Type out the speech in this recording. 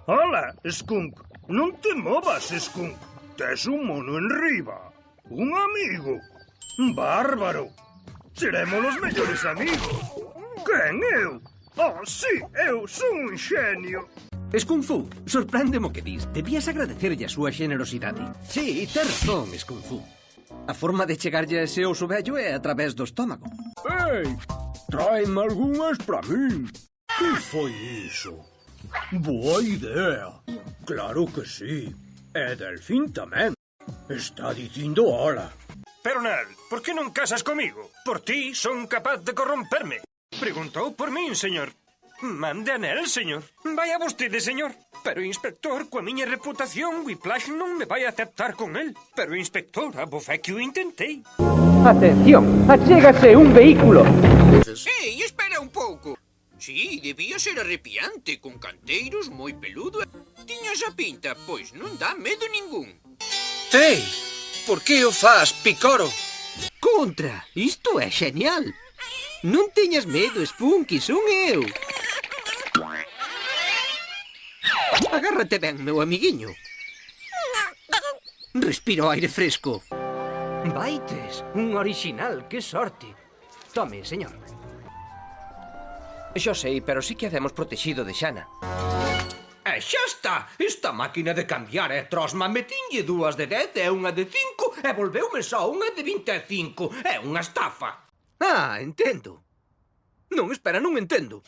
Ola, Skunk. Non te movas, Skunk. Tes un mono enriba. Un amigo. Bárbaro. Seremos os mellores amigos. Quen, eu? Oh, sí, eu son un xenio. Skunk Fu, sorpréndemo que dis. Debías agradecerlle a súa xenerosidade. Sí, tes razón, Skunk Fu. A forma de chegarlle a ese oso vello é a través do estómago. Ei, tráeme algunhas para min. Que foi iso? Boa idea. Claro que sí. E Delfín tamén. Está dicindo hola. Pero, Nel, por que non casas comigo? Por ti son capaz de corromperme. Preguntou por min, señor. Mande a Nel, señor. Vaya vostede, señor. Pero, inspector, coa miña reputación, Whiplash non me vai aceptar con el. Pero, inspector, a bofé que o intentei. Atención, achégase un vehículo. Ei, espera un pouco. Sí, debía ser arrepiante, con canteiros, moi peludo. Tiña esa pinta, pois non dá medo ningún. Ei, por que o faz, Picoro? Contra, isto é xenial. Non teñas medo, Spunky, son eu. Agárrate ben, meu amiguiño. Respiro aire fresco. Vaites, un original, que sorte. Tome, señor. Xo sei, pero sí que habemos protegido de Xana. E xa está! Esta máquina de cambiar é trosma. Metinlle dúas de 10 e unha de 5 e volveume só unha de 25. É unha estafa. Ah, entendo. Non, espera, non entendo.